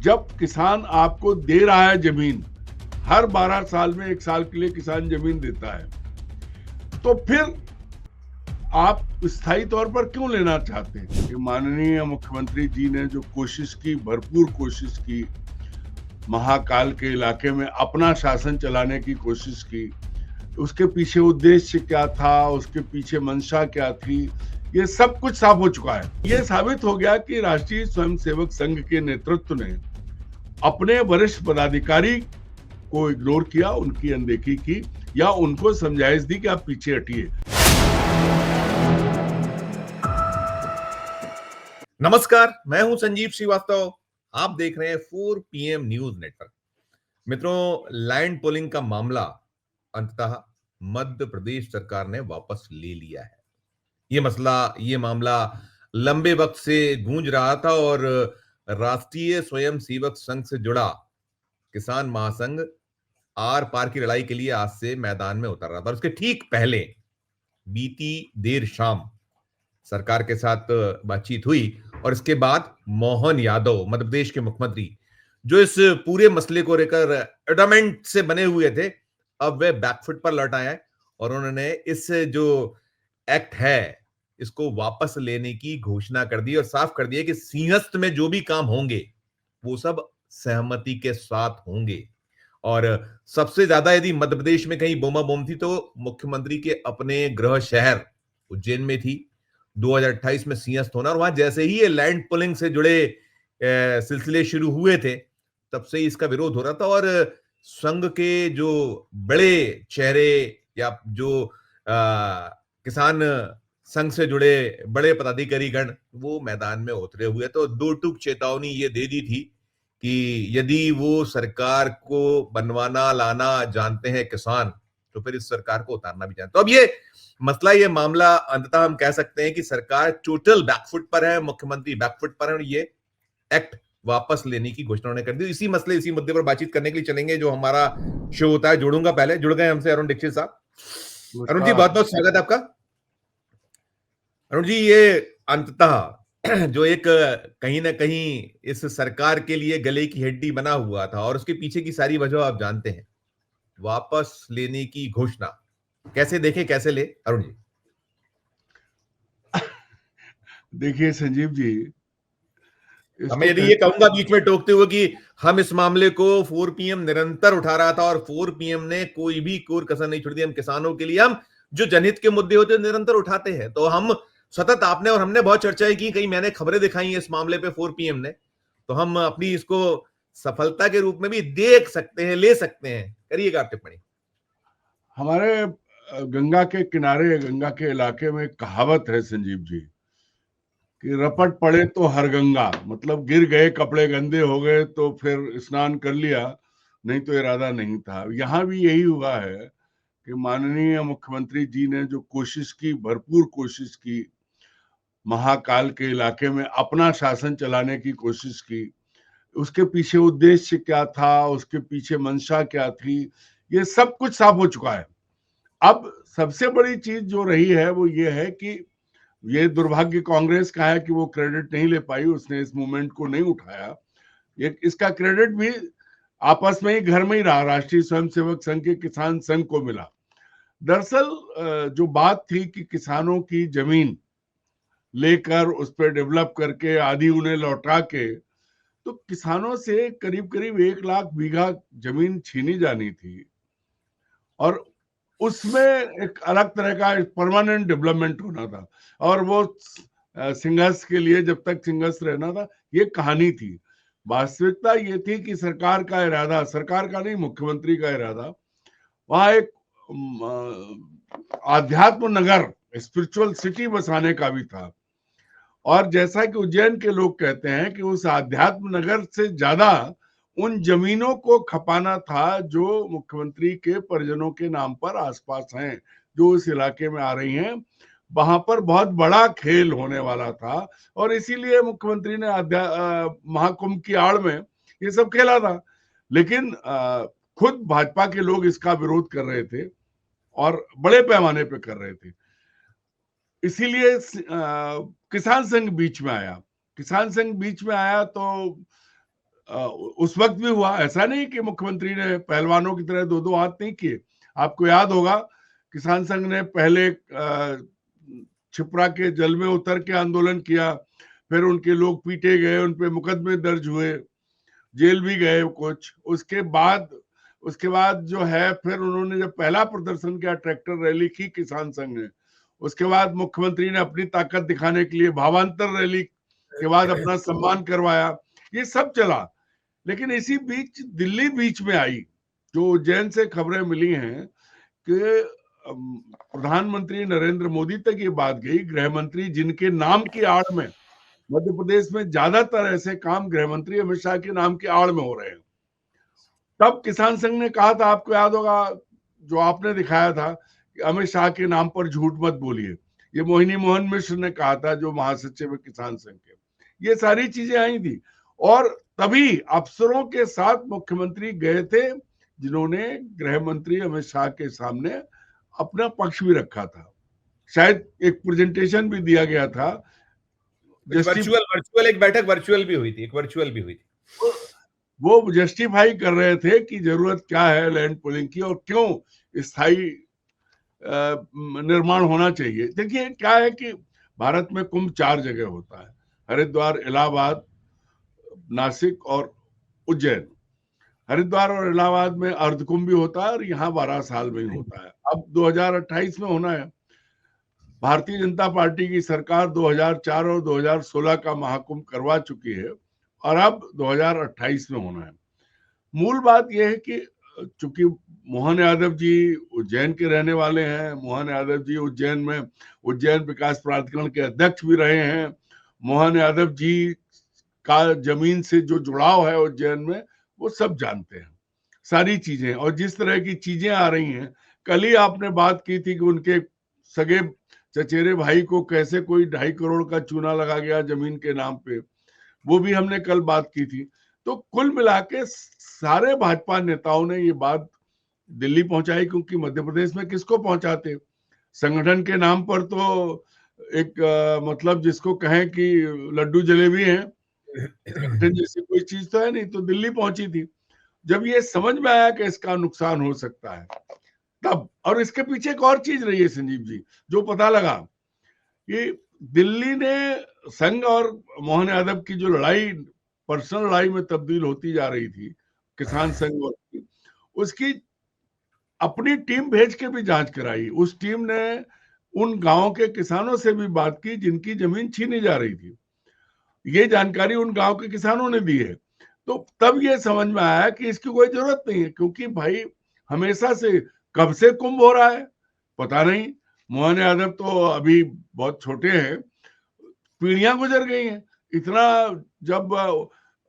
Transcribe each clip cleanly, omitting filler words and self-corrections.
जब किसान आपको दे रहा है जमीन, हर 12 साल में 1 साल के लिए किसान जमीन देता है, तो फिर आप स्थायी तौर पर क्यों लेना चाहते हैं? कि माननीय मुख्यमंत्री जी ने जो कोशिश की, भरपूर कोशिश की, महाकाल के इलाके में अपना शासन चलाने की कोशिश की, उसके पीछे उद्देश्य क्या था, उसके पीछे मंशा क्या थी, ये सब कुछ साफ हो चुका है। ये साबित हो गया कि राष्ट्रीय स्वयंसेवक संघ के नेतृत्व ने अपने वरिष्ठ पदाधिकारी को इग्नोर किया, उनकी अनदेखी की या उनको समझाइश दी कि आप पीछे हटिए। नमस्कार, मैं हूं संजीव श्रीवास्तव। आप देख रहे हैं 4 PM न्यूज नेटवर्क। मित्रों, लैंड पुलिंग का मामला अंततः मध्य प्रदेश सरकार ने वापस ले लिया है। ये मामला लंबे वक्त से गूंज रहा था और राष्ट्रीय स्वयंसेवक संघ से जुड़ा किसान महासंघ आर पार की लड़ाई के लिए आज से मैदान में उतर रहा था। उसके ठीक पहले बीती देर शाम सरकार के साथ बातचीत हुई और इसके बाद मोहन यादव, मध्य प्रदेश के मुख्यमंत्री, जो इस पूरे मसले को लेकर एडमेंट से बने हुए थे, अब वे बैकफुट पर लौट आए हैं और उन्होंने इस जो एक्ट है इसको वापस लेने की घोषणा कर दी और साफ कर दिया कि सिंहस्थ में जो भी काम होंगे वो सब सहमति के साथ होंगे। और सबसे ज्यादा यदि मध्य प्रदेश में कहीं बोमा बोम थी तो मुख्यमंत्री के अपने गृह शहर उज्जैन में थी। 2028 में सिंहस्थ होना, और वहां जैसे ही ये लैंड पुलिंग से जुड़े सिलसिले शुरू हुए थे तब से ही इसका विरोध हो रहा था और संघ के जो बड़े चेहरे या जो किसान संघ से जुड़े बड़े पदाधिकारी गण वो मैदान में उतरे हुए। तो दो टूक चेतावनी ये दे दी थी कि यदि वो सरकार को बनवाना लाना जानते हैं किसान, तो फिर इस सरकार को उतारना भी जानते। तो अब ये मामला अंततः हम कह सकते हैं कि सरकार टोटल बैकफुट पर है, मुख्यमंत्री बैकफुट पर है और ये एक्ट वापस लेने की घोषणा उन्होंने कर दी। इसी मुद्दे पर बातचीत करने के लिए चलेंगे जो हमारा शो होता है। जुड़ गए हमसे अरुण दीक्षित साहब। अरुण जी, बहुत बहुत स्वागत है आपका। अरुण जी, ये अंततः जो एक कहीं ना कहीं इस सरकार के लिए गले की हड्डी बना हुआ था और उसके पीछे की सारी वजह आप जानते हैं, वापस लेने की घोषणा कैसे देखे, कैसे ले अरुण जी? देखिए संजीव जी, मैं यदि ये कहूंगा बीच में टोकते हुए कि हम इस मामले को 4 PM निरंतर उठा रहा था और 4 PM ने कोई भी कोर कसर नहीं छोड़ दी। हम किसानों के लिए, हम जो जनहित के मुद्दे होते हैं निरंतर उठाते हैं। तो हम सतत, आपने और हमने बहुत चर्चाएं की, कई मैंने खबरें दिखाई हैं इस मामले पे 4 PM ने, तो हम अपनी इसको सफलता के रूप में भी देख सकते हैं, ले सकते हैं। करिएगा आप टिप्पणी। हमारे गंगा के किनारे, गंगा के इलाके में कहावत है संजीव जी कि रपट पड़े तो हर गंगा, मतलब गिर गए, कपड़े गंदे हो गए तो फिर स्नान कर लिया, नहीं तो इरादा नहीं था। यहाँ भी यही हुआ है कि माननीय मुख्यमंत्री जी ने जो कोशिश की, भरपूर कोशिश की, महाकाल के इलाके में अपना शासन चलाने की कोशिश की, उसके पीछे उद्देश्य क्या था, उसके पीछे मंशा क्या थी, ये सब कुछ साफ हो चुका है। अब सबसे बड़ी चीज जो रही है वो ये है कि ये दुर्भाग्य कांग्रेस का है कि वो क्रेडिट नहीं ले पाई, उसने इस मूवमेंट को नहीं उठाया। ये इसका क्रेडिट भी आपस में ही, घर में ही रहा, राष्ट्रीय स्वयंसेवक संघ के किसान संघ को मिला। दरअसल जो बात थी कि किसानों की जमीन लेकर उस पर डेवलप करके आधी उन्हें लौटा के, तो किसानों से करीब करीब 1 लाख बीघा जमीन छीनी जानी थी और उसमें एक अलग तरह का परमानेंट डेवलपमेंट होना था और वो सिंहस्थ के लिए जब तक सिंहस्थ रहना था, ये कहानी थी। वास्तविकता ये थी कि सरकार का इरादा, सरकार का नहीं, मुख्यमंत्री का इरादा, वहां एक आध्यात्म नगर, स्पिरिचुअल सिटी बसाने का भी था। और जैसा कि उज्जैन के लोग कहते हैं कि उस आध्यात्म नगर से ज्यादा उन जमीनों को खपाना था जो मुख्यमंत्री के परिजनों के नाम पर आसपास हैं, जो उस इलाके में आ रही हैं। वहां पर बहुत बड़ा खेल होने वाला था और इसीलिए मुख्यमंत्री ने महाकुंभ की आड़ में ये सब खेला था। लेकिन खुद भाजपा के लोग इसका विरोध कर रहे थे और बड़े पैमाने पे कर रहे थे। इसीलिए किसान संघ बीच में आया। किसान संघ बीच में आया तो उस वक्त भी हुआ। ऐसा नहीं कि मुख्यमंत्री ने पहलवानों की तरह दो दो हाथ नहीं किए। आपको याद होगा किसान संघ ने पहले छिपरा के जल में उतर के आंदोलन किया, फिर उनके लोग पीटे गए, उन पे मुकदमे दर्ज हुए, जेल भी गए कुछ। उसके बाद जो है फिर उन्होंने जब पहला प्रदर्शन किया, ट्रैक्टर रैली की किसान संघ ने, उसके बाद मुख्यमंत्री ने अपनी ताकत दिखाने के लिए भावांतर रैली के बाद अपना सम्मान करवाया। ये सब चला, लेकिन इसी बीच दिल्ली बीच में आई। जो उज्जैन से खबरें मिली हैं कि प्रधानमंत्री नरेंद्र मोदी तक ये बात गई, गृह मंत्री जिनके नाम की आड़ में मध्य प्रदेश में ज्यादातर ऐसे काम गृह मंत्री अमित शाह के नाम की आड़ में हो रहे हैं। तब किसान संघ ने कहा था, आपको याद होगा जो आपने दिखाया था कि अमित शाह के नाम पर झूठ मत बोलिए, ये मोहिनी मोहन मिश्र ने कहा था जो महासचिव है किसान संघ के। ये सारी चीजें आई थी और तभी अफसरों के साथ मुख्यमंत्री गए थे जिन्होंने गृह मंत्री अमित शाह के सामने अपना पक्ष भी रखा था। शायद एक प्रेजेंटेशन भी दिया गया था। वर्चुअल एक बैठक वर्चुअल भी हुई थी। वो जस्टिफाई कर रहे थे कि जरूरत क्या है लैंड पूलिंग की और क्यों स्थायी निर्माण होना चाहिए। देखिए क्या है कि भारत में कुंभ 4 जगह होता है, हरिद्वार, इलाहाबाद, नासिक और उज्जैन। हरिद्वार और इलाहाबाद में अर्धकुंभ भी होता है और यहाँ 12 साल में ही होता है। अब 2028 में होना है। भारतीय जनता पार्टी की सरकार 2004 और 2016 का महाकुंभ करवा चुकी है और अब 2028 में होना है। मूल बात यह है कि चूंकि मोहन यादव जी उज्जैन के रहने वाले हैं, मोहन यादव जी उज्जैन में उज्जैन विकास प्राधिकरण के अध्यक्ष भी रहे हैं, मोहन यादव जी का जमीन से जो जुड़ाव है उज्जैन में वो सब जानते हैं सारी चीजें। और जिस तरह की चीजें आ रही हैं, कल ही आपने बात की थी कि उनके सगे चचेरे भाई को कैसे कोई 2.5 करोड़ का चूना लगा गया जमीन के नाम पे, वो भी हमने कल बात की थी। तो कुल मिला के सारे भाजपा नेताओं ने ये बात दिल्ली पहुंचाई, क्योंकि मध्य प्रदेश में किसको पहुंचाते, संगठन के नाम पर तो एक मतलब जिसको कहें कि लड्डू जलेबी है, संगठन जैसी कोई चीज तो है नहीं, तो दिल्ली पहुंची थी। जब ये समझ में आया कि इसका नुकसान हो सकता है तब, और इसके पीछे एक और चीज रही है संजीव जी, जो पता लगा कि दिल्ली ने संघ और मोहन यादव की जो लड़ाई पर्सनल लड़ाई में तब्दील होती जा रही थी, किसान संघ और उसकी अपनी टीम भेज के भी जांच कराई। उस टीम ने उन गांवों के किसानों से भी बात की जिनकी जमीन छीनी जा रही थी। ये जानकारी उन गांव के किसानों ने दी है। तो तब ये समझ में आया कि इसकी कोई जरूरत नहीं है, क्योंकि भाई हमेशा से कब से कुंभ हो रहा है पता नहीं। मोहन यादव तो अभी बहुत छोटे हैं, पीढ़ियां गुजर गई हैं। इतना जब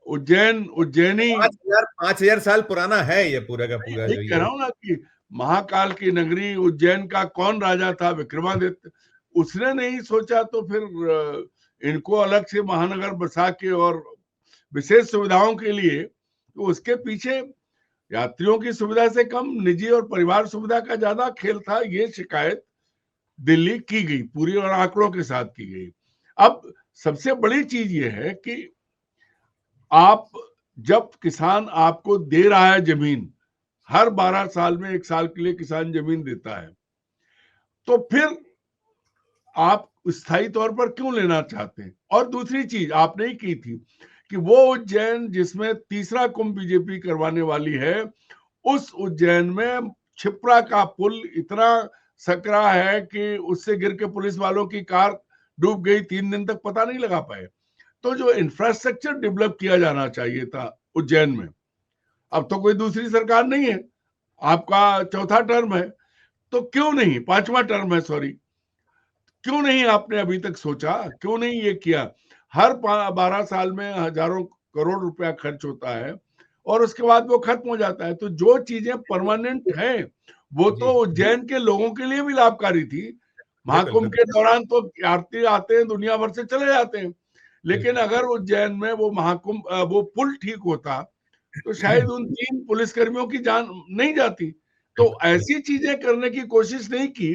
उज्जैनी 5,000 साल पुराना है ये पूरा का पूरा। जो कह रहा हूं ना कि महाकाल की नगरी उज्जैन का कौन राजा था, विक्रमादित्य। उसने नहीं सोचा तो फिर इनको अलग से महानगर बसा के और विशेष सुविधाओं के लिए, तो उसके पीछे यात्रियों की सुविधा से कम निजी और परिवार सुविधा का ज्यादा खेल था। ये शिकायत दिल्ली की गई पूरी और आंकड़ों के साथ की गई। अब सबसे बड़ी चीज ये है कि आप जब किसान आपको दे रहा है जमीन, हर 12 साल में 1 साल के लिए किसान जमीन देता है, तो फिर आप स्थायी तौर पर क्यों लेना चाहते हैं। और दूसरी चीज आपने ही की थी कि वो उज्जैन जिसमें तीसरा कुंभ बीजेपी करवाने वाली है, उस उज्जैन में छिपरा का पुल इतना सकरा है कि उससे गिर के पुलिस वालों की कार डूब गई, 3 दिन तक पता नहीं लगा पाए। तो जो इंफ्रास्ट्रक्चर डेवलप किया जाना चाहिए था उज्जैन में, अब तो कोई दूसरी सरकार नहीं है, आपका चौथा टर्म है, तो क्यों नहीं, 5वां टर्म है सॉरी, क्यों नहीं आपने अभी तक सोचा, क्यों नहीं ये किया। हर 12 साल में हजारों करोड़ रुपया खर्च होता है और उसके बाद वो खत्म हो जाता है। तो जो चीजें परमानेंट हैं वो तो उज्जैन के लोगों के लिए भी लाभकारी थी। महाकुंभ के दौरान तो यात्री आते हैं दुनिया भर से चले जाते हैं, लेकिन अगर उज्जैन में वो महाकुंभ वो पुल ठीक होता तो शायद उन 3 पुलिसकर्मियों की जान नहीं जाती। तो ऐसी चीजें करने की कोशिश नहीं की,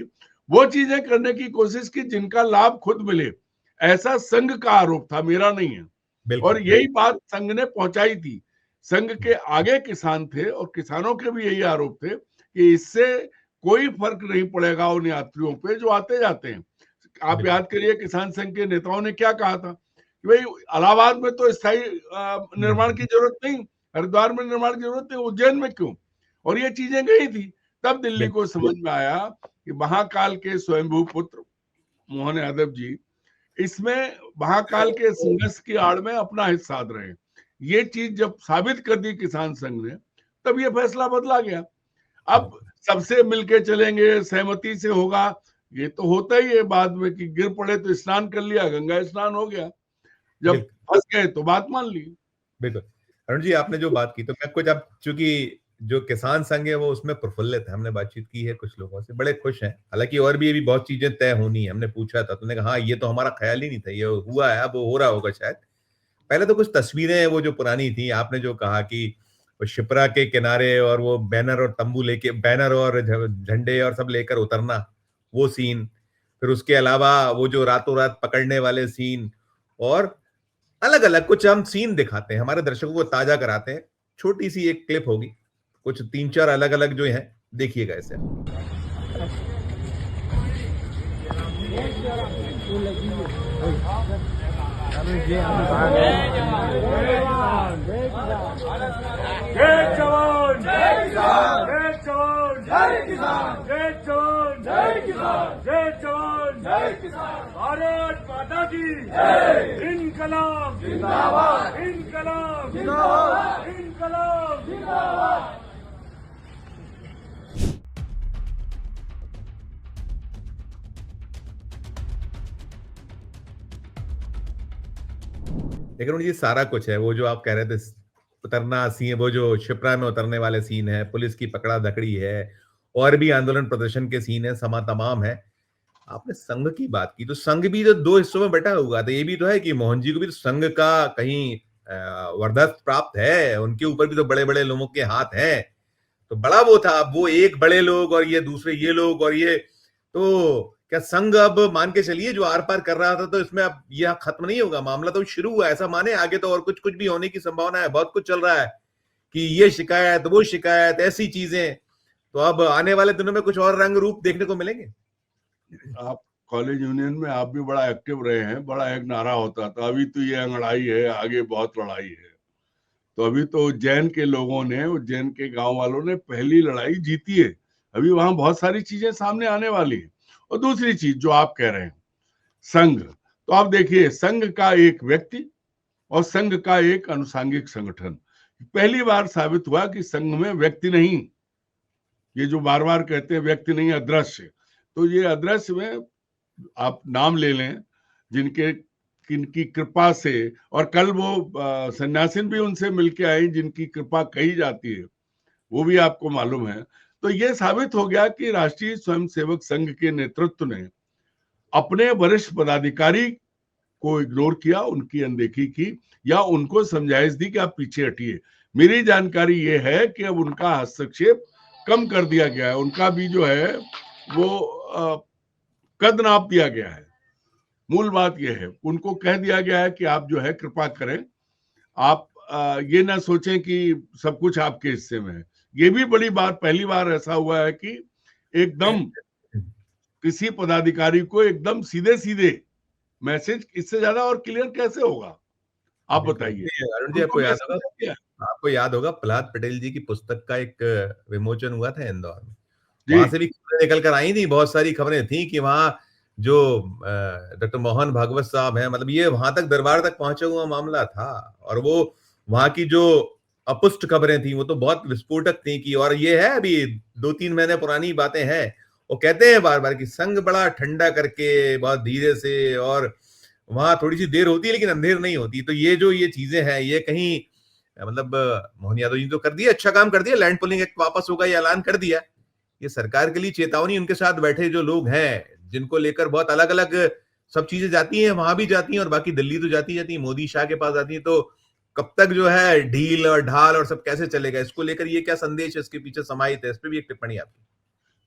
वो चीजें करने की कोशिश की जिनका लाभ खुद मिले। ऐसा संघ का आरोप था, मेरा नहीं है। और यही बात संघ ने पहुंचाई थी संघ के आगे किसान थे और किसानों के भी यही आरोप थे कि इससे कोई फर्क नहीं पड़ेगा उन यात्रियों पे जो आते जाते हैं। आप याद करिए किसान संघ के नेताओं ने क्या कहा था कि भाई इलाहाबाद में तो स्थायी निर्माण की जरूरत नहीं, हरिद्वार में निर्माण की जरूरत नहीं, उज्जैन में क्यों? और ये चीजें गई थी। तब दिल्ली को समझ में आया कि महाकाल के स्वयंभू पुत्र मोहन यादव जी इसमें महाकाल के संघर्ष की आड़ में अपना हिस्सा साध रहे हैं। ये चीज जब साबित कर दी किसान संघ ने, तब ये फैसला बदला गया। अब सबसे मिलके चलेंगे, सहमति से होगा, ये तो होता ही है बाद में कि गिर पड़े तो स्नान कर लिया, गंगा स्नान हो गया, जब फंस गए तो बात मान ली। बिल्कुल अरुण जी, आपने जो बात की तो मैं कुछ, अब चूंकि जो किसान संघ है वो उसमें प्रफुल्लित है, हमने बातचीत की है कुछ लोगों से, बड़े खुश हैं। हालांकि और भी अभी बहुत चीजें तय होनी है। हमने पूछा था, तुमने कहा हाँ ये तो हमारा ख्याल ही नहीं था, ये हुआ है, अब हो रहा होगा शायद। पहले तो कुछ तस्वीरें वो जो पुरानी थी, आपने जो कहा कि वो शिप्रा के किनारे और वो बैनर और तंबू लेके, बैनर और झंडे और सब लेकर उतरना, वो सीन, फिर उसके अलावा वो जो रातों रात पकड़ने वाले सीन, और अलग अलग कुछ हम सीन दिखाते हैं, हमारे दर्शकों को ताजा कराते हैं। छोटी सी एक क्लिप होगी, कुछ 3-4 अलग अलग जो है, देखिएगा इसे। जय जवान जय किसान, जय जवान जय किसान, जय जवान जय किसान, जय जवान जय किसान। भारत माता की जय। इनकलाब जिंदाबाद, इनकलाब जिंदाबाद, इनकलाब जिंदाबाद। लेकिन ये सारा कुछ है, वो जो आप कह रहे थे उतरना सीन, वो जो शिप्रा में उतरने वाले सीन है, पुलिस की पकड़ा धकड़ी है, और भी आंदोलन प्रदर्शन के सीन है, समा तमाम है। आपने संघ की बात की, तो संघ भी तो दो हिस्सों में बटा हुआ था। ये भी तो है कि मोहन जी को भी तो संघ का कहीं वरदस्त प्राप्त है, उनके ऊपर भी तो बड़े बड़े लोगों के हाथ हैं। तो बड़ा वो था, अब वो एक बड़े लोग और ये दूसरे ये लोग, और ये तो क्या संघ अब मान के चलिए जो आर पार कर रहा था, तो इसमें अब यह खत्म नहीं होगा, मामला तो शुरू हुआ, ऐसा माने आगे तो और कुछ कुछ भी होने की संभावना है। बहुत कुछ चल रहा है कि ये शिकायत, वो शिकायत, ऐसी चीजें। तो अब आने वाले दिनों में कुछ और रंग रूप देखने को मिलेंगे। आप कॉलेज यूनियन में आप भी बड़ा एक्टिव रहे हैं, बड़ा एक नारा होता था, अभी तो ये लड़ाई है, आगे बहुत लड़ाई है। तो अभी तो उज्जैन के लोगों ने, उज्जैन के गांव वालों ने पहली लड़ाई जीती है। अभी वहां बहुत सारी चीजें सामने आने वाली है। और दूसरी चीज जो आप कह रहे हैं, संघ, तो आप देखिए संघ का एक व्यक्ति और संघ का एक अनुसांगिक संगठन, पहली बार साबित हुआ कि संघ में व्यक्ति नहीं, ये जो बार बार कहते हैं व्यक्ति नहीं, अदृश्य, तो ये अदृश्य में आप नाम ले लें जिनके किनकी कृपा से, और कल वो सन्यासीन भी उनसे मिलके आई जिनकी कृपा कही जाती है, वो भी आपको मालूम है। तो ये साबित हो गया कि राष्ट्रीय स्वयंसेवक संघ के नेतृत्व ने अपने वरिष्ठ पदाधिकारी को इग्नोर किया, उनकी अनदेखी की, या उनको समझाइश दी कि आप पीछे हटिए। मेरी जानकारी ये है कि अब उनका हस्तक्षेप कम कर दिया गया है, उनका भी जो है वो कद नाप दिया गया है। मूल बात यह है, उनको कह दिया गया है कि आप जो है कृपा करें, आप ये ना सोचें कि सब कुछ आपके हिस्से में है। ये भी बड़ी बात, पहली बार ऐसा हुआ है कि एकदम किसी पदाधिकारी को एकदम सीधे सीधे मैसेज, इससे ज्यादा और क्लियर कैसे होगा, आप बताइए। अरुण जी, आपको याद होगा प्रहलाद पटेल जी की पुस्तक का एक विमोचन हुआ था इंदौर में, वहां से भी खबरें निकल कर आई थी, बहुत सारी खबरें थी कि वहां जो डॉक्टर मोहन भागवत साहब हैं, मतलब ये वहां तक दरबार तक पहुंचा हुआ मामला था। और वो वहां की जो अपुष्ट खबरें थी वो तो बहुत विस्फोटक थी कि, और ये है अभी 2-3 महीने पुरानी बातें हैं, वो कहते हैं बार बार कि संघ बड़ा ठंडा करके बहुत धीरे से, और वहां थोड़ी सी देर होती है लेकिन अंधेर नहीं होती। तो ये जो ये चीजें हैं, ये कहीं मतलब मोहन यादव जी तो कर दिया, अच्छा काम कर दिया, लैंड पुलिंग एक्ट वापस होगा ये ऐलान कर दिया। ये सरकार के लिए चेतावनी, उनके साथ बैठे जो लोग हैं जिनको लेकर बहुत अलग अलग सब चीजें जाती हैं, वहां भी जाती हैं, और बाकी दिल्ली तो जाती है, मोदी शाह के पास आती है। तो कब तक जो है ढील और ढाल और सब कैसे चलेगा, इसको लेकर ये क्या संदेश है इसके पीछे समाहित है, इस पर भी एक टिप्पणी आपकी।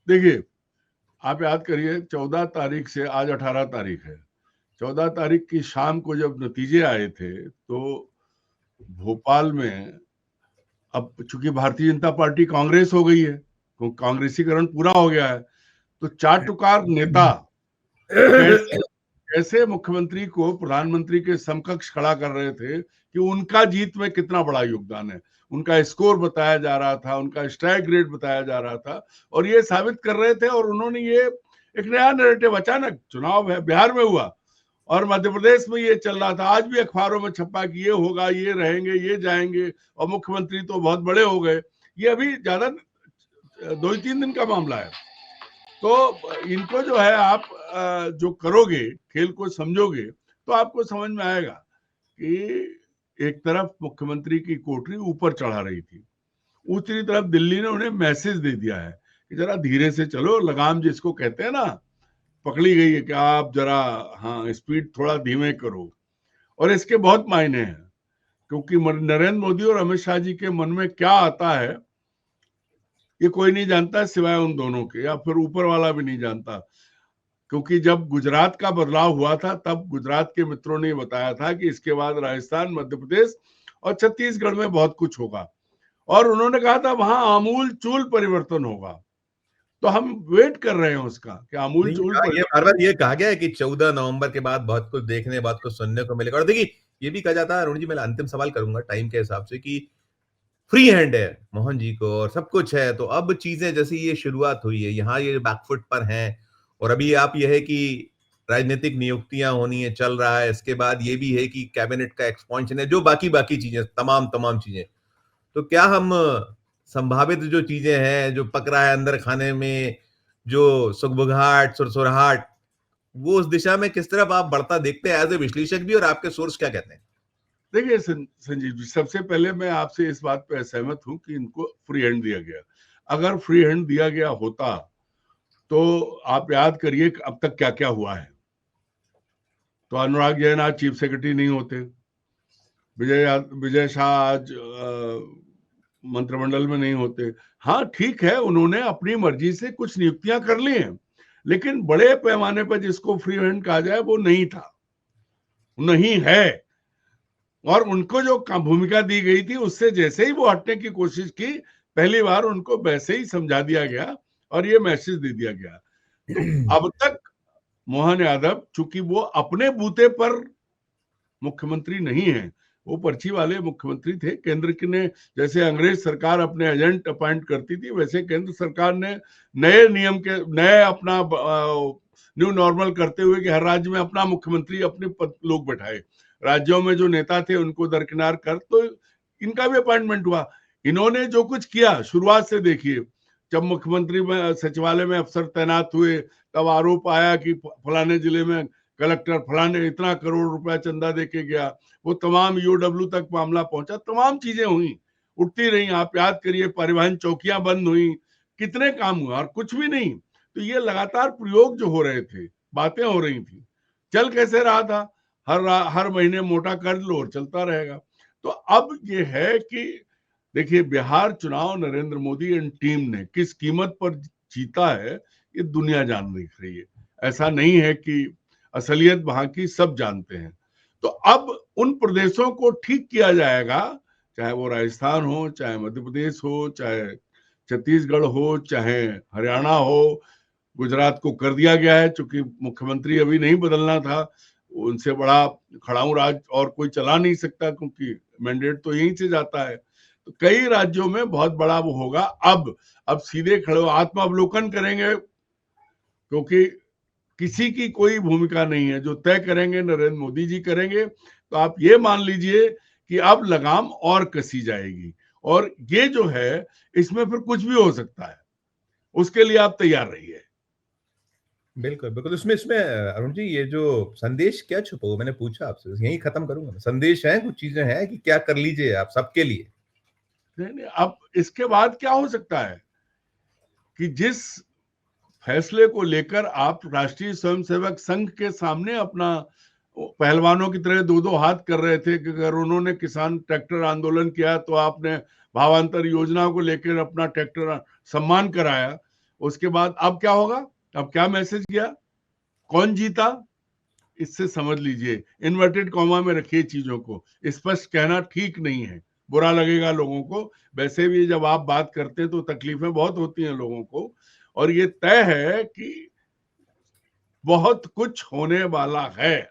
देखिए, आप याद करिए 14 तारीख से आज 18 तारीख है, 14 तारीख की शाम को जब नतीजे आए थे तो भोपाल में अब चूंकि भारतीय जनता पार्टी कांग्रेस हो गई है, कांग्रेसीकरण पूरा हो गया है, तो चाटुकार नेता कैसे कैसे मुख्यमंत्री को प्रधानमंत्री के समकक्ष खड़ा कर रहे थे कि उनका जीत में कितना बड़ा योगदान है। उनका स्कोर बताया जा रहा था, उनका स्ट्राइक रेट बताया जा रहा था, और ये साबित कर रहे थे। और उन्होंने ये एक नया नैरेटिव, अचानक चुनाव है, बिहार में हुआ और मध्य प्रदेश में ये चल रहा था, आज भी अखबारों में छपा कि ये होगा, ये रहेंगे, ये जाएंगे, और मुख्यमंत्री तो बहुत बड़े हो गए। ये अभी ज्यादा 2-3 दिन का मामला है। तो इनको जो है आप जो करोगे, खेल को समझोगे, तो आपको समझ में आएगा कि एक तरफ मुख्यमंत्री की कोठरी ऊपर चढ़ा रही थी, दूसरी तरफ दिल्ली ने उन्हें मैसेज दे दिया है कि जरा धीरे से चलो, लगाम जिसको कहते हैं ना, पकड़ी गई है कि आप जरा स्पीड थोड़ा धीमे करो। और इसके बहुत मायने हैं, क्योंकि नरेंद्र मोदी और अमित शाह जी के मन में क्या आता है ये कोई नहीं जानता सिवाय उन दोनों के, या फिर ऊपर वाला भी नहीं जानता। क्योंकि जब गुजरात का बदलाव हुआ था, तब गुजरात के मित्रों ने बताया था कि इसके बाद राजस्थान, मध्य प्रदेश और छत्तीसगढ़ में बहुत कुछ होगा, और उन्होंने कहा था वहां आमूल चूल परिवर्तन होगा। तो हम वेट कर रहे हैं उसका कि आमूल चूल ये बार ये कहा गया है कि 14 नवंबर के बाद बहुत कुछ देखने, बहुत कुछ सुनने को मिलेगा। और देखिए, ये भी कहा जाता है, अरुण जी, मैं अंतिम सवाल करूंगा टाइम के हिसाब से, कि फ्री हैंड है मोहन जी को और सब कुछ है, तो अब चीजें जैसे ये शुरुआत हुई है, यहाँ ये बैकफुट पर हैं, और अभी आप ये है कि राजनीतिक नियुक्तियां होनी है, चल रहा है, इसके बाद ये भी है कि कैबिनेट का एक्सपेंशन है, जो बाकी चीजें, तमाम चीजें, तो क्या हम संभावित जो चीजें हैं, जो पक रहा है अंदर खाने में, जो सुगबुगाहट, सुरसुराहट, वो उस दिशा में किस तरफ आप बढ़ता देखते हैं एज ए विश्लेषक भी, और आपके सोर्स क्या कहते हैं? देखिए संजीव जी, सबसे पहले मैं आपसे इस बात पे सहमत हूं कि इनको फ्री हैंड दिया गया। अगर फ्री हैंड दिया गया होता तो आप याद करिए अब तक क्या क्या हुआ है। तो अनुराग जैन आज चीफ सेक्रेटरी नहीं होते, विजय शाह आज मंत्रिमंडल में नहीं होते। हाँ ठीक है, उन्होंने अपनी मर्जी से कुछ नियुक्तियां कर ली हैं, लेकिन बड़े पैमाने पर जिसको फ्री हैंड कहा जाए वो नहीं था, नहीं है। और उनको जो भूमिका दी गई थी उससे जैसे ही वो हटने की कोशिश की, पहली बार उनको वैसे ही समझा दिया गया और ये मैसेज दे दिया गया। तो अब तक मोहन यादव, चूंकि वो अपने बूते पर मुख्यमंत्री नहीं है, वो पर्ची वाले मुख्यमंत्री थे। केंद्र की ने, जैसे अंग्रेज सरकार अपने एजेंट अपॉइंट करती थी, वैसे केंद्र सरकार ने नए नियम के, नए अपना न्यू नॉर्मल करते हुए कि हर राज्य में अपना मुख्यमंत्री अपने लोग बैठाए, राज्यों में जो नेता थे उनको दरकिनार कर, तो इनका भी अपॉइंटमेंट हुआ। इन्होंने जो कुछ किया शुरुआत से देखिए, जब मुख्यमंत्री सचिवालय में अफसर तैनात हुए, तब आरोप आया कि फलाने जिले में कलेक्टर फलाने इतना करोड़ रुपया चंदा देके गया, वो तमाम यूडब्ल्यू तक मामला पहुंचा, तमाम चीजें हुई, उठती रही। आप याद करिए, परिवहन चौकियां बंद हुई, कितने काम हुए और कुछ भी नहीं। तो ये लगातार प्रयोग जो हो रहे थे, बातें हो रही थी, चल कैसे रहा था, हर महीने मोटा कर लो और चलता रहेगा। तो अब ये है कि देखिए, बिहार चुनाव नरेंद्र मोदी एंड टीम ने किस कीमत पर जीता है, ये दुनिया जान देख रही है। ऐसा नहीं है कि असलियत वहां की सब जानते हैं। तो अब उन प्रदेशों को ठीक किया जाएगा, चाहे वो राजस्थान हो, चाहे मध्य प्रदेश हो, चाहे छत्तीसगढ़ हो, चाहे हरियाणा हो। गुजरात को कर दिया गया है, चूंकि मुख्यमंत्री अभी नहीं बदलना था, उनसे बड़ा खड़ाऊ राज और कोई चला नहीं सकता, क्योंकि मैंडेट तो यहीं से जाता है। तो कई राज्यों में बहुत बड़ा वो होगा। अब सीधे खड़े आत्मावलोकन करेंगे, क्योंकि किसी की कोई भूमिका नहीं है, जो तय करेंगे नरेंद्र मोदी जी करेंगे। तो आप ये मान लीजिए कि अब लगाम और कसी जाएगी, और ये जो है इसमें फिर कुछ भी हो सकता है, उसके लिए आप तैयार रहिए। बिल्कुल। इसमें अरुण जी, ये जो संदेश क्या छुपा हुआ, मैंने पूछा आपसे, यही खत्म करूंगा। संदेश है, कुछ चीजें हैं कि क्या कर लीजिए आप सबके लिए? नहीं, अब इसके बाद क्या हो सकता है कि जिस फैसले को लेकर आप राष्ट्रीय स्वयंसेवक संघ के सामने अपना पहलवानों की तरह दो हाथ कर रहे थे कि अगर उन्होंने किसान ट्रैक्टर आंदोलन किया तो आपने भावांतर योजना को लेकर अपना ट्रैक्टर सम्मान कराया, उसके बाद अब क्या होगा, अब क्या मैसेज गया, कौन जीता? इससे समझ लीजिए, इन्वर्टेड कॉमा में रखिए चीजों को, स्पष्ट कहना ठीक नहीं है। बुरा लगेगा लोगों को। वैसे भी जब आप बात करते हैं तो तकलीफें बहुत होती हैं लोगों को, और ये तय है कि बहुत कुछ होने वाला है।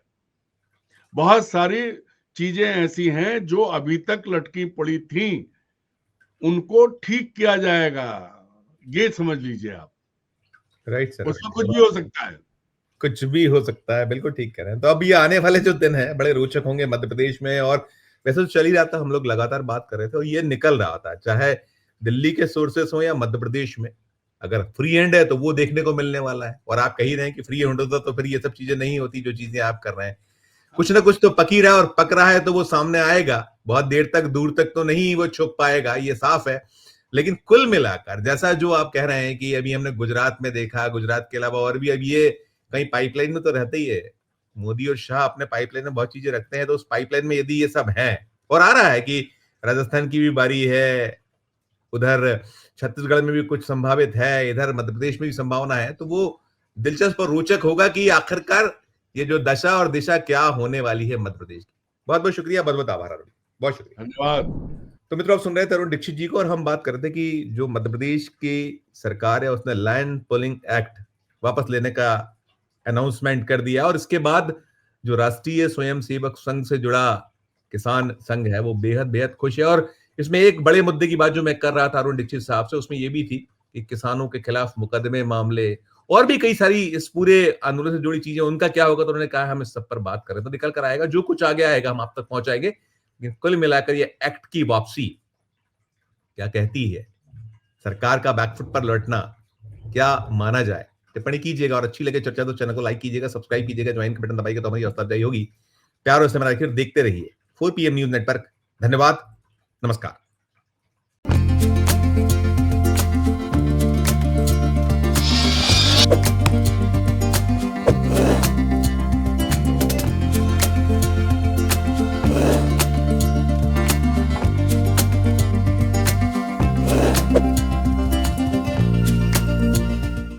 बहुत सारी चीजें ऐसी हैं जो अभी तक लटकी पड़ी थी, उनको ठीक किया जाएगा, ये समझ लीजिए आप। राइट सर, उसमें कुछ भी हो सकता है, कुछ भी हो सकता है, बिल्कुल ठीक कह रहे हैं। तो अब ये आने वाले जो दिन है बड़े रोचक होंगे मध्य प्रदेश में, और वैसे तो चल ही रहा था, हम लोग लगातार बात कर रहे थे और ये निकल रहा था, चाहे दिल्ली के सोर्सेस हो या मध्य प्रदेश में, अगर फ्री हैंड है तो वो देखने को मिलने वाला है। और आप कह ही रहे हैं कि फ्री हैंड होता तो फिर ये सब चीजें नहीं होती जो चीजें आप कर रहे हैं। कुछ ना कुछ तो पक ही रहा है, और पक रहा है तो वो सामने आएगा, बहुत देर तक दूर तक तो नहीं वो छुप पाएगा, ये साफ है। लेकिन कुल मिलाकर जैसा जो आप कह रहे हैं कि अभी हमने गुजरात में देखा, गुजरात के अलावा और भी अब ये कहीं पाइपलाइन में तो रहते ही है, मोदी और शाह अपने पाइपलाइन में बहुत चीजें रखते हैं, तो उस पाइपलाइन में यदि ये सब है और आ रहा है कि राजस्थान की भी बारी है, उधर छत्तीसगढ़ में भी कुछ संभावित है, इधर मध्य प्रदेश में भी संभावना है, तो वो दिलचस्प और रोचक होगा कि आखिरकार ये जो दशा और दिशा क्या होने वाली है मध्य प्रदेश की। बहुत बहुत शुक्रिया, बहुत बहुत आभार अरुण, बहुत शुक्रिया, धन्यवाद। तो मित्रों, आप सुन रहे थे अरुण दीक्षित जी को, और हम बात कर रहे थे कि जो मध्य प्रदेश की सरकार है उसने लैंड पुलिंग एक्ट वापस लेने का अनाउंसमेंट कर दिया, और इसके बाद जो राष्ट्रीय स्वयंसेवक संघ से जुड़ा किसान संघ है वो बेहद बेहद खुश है। और इसमें एक बड़े मुद्दे की बात जो मैं कर रहा था अरुण दीक्षित साहब से, उसमें ये भी थी कि किसानों के खिलाफ मुकदमे, मामले और भी कई सारी इस पूरे आंदोलन से जुड़ी चीजें, उनका क्या होगा, तो उन्होंने कहा हम इस सब पर बात करें, तो निकल कर आएगा, जो कुछ आगे आएगा हम आप तक पहुंचाएंगे। लेकिन कुल मिलाकर ये एक्ट की वापसी क्या कहती है, सरकार का बैकफुट पर लौटना क्या माना जाए, टिप्पणी कीजिएगा, और अच्छी लगे चर्चा तो चैनल को लाइक कीजिएगा, सब्सक्राइब कीजिएगा, ज्वाइन का बटन दबाइएगा तो हमारी हौसला अफजाई होगी। प्यार और समय देखते रहिए 4 PM न्यूज नेटवर्क। धन्यवाद, नमस्कार।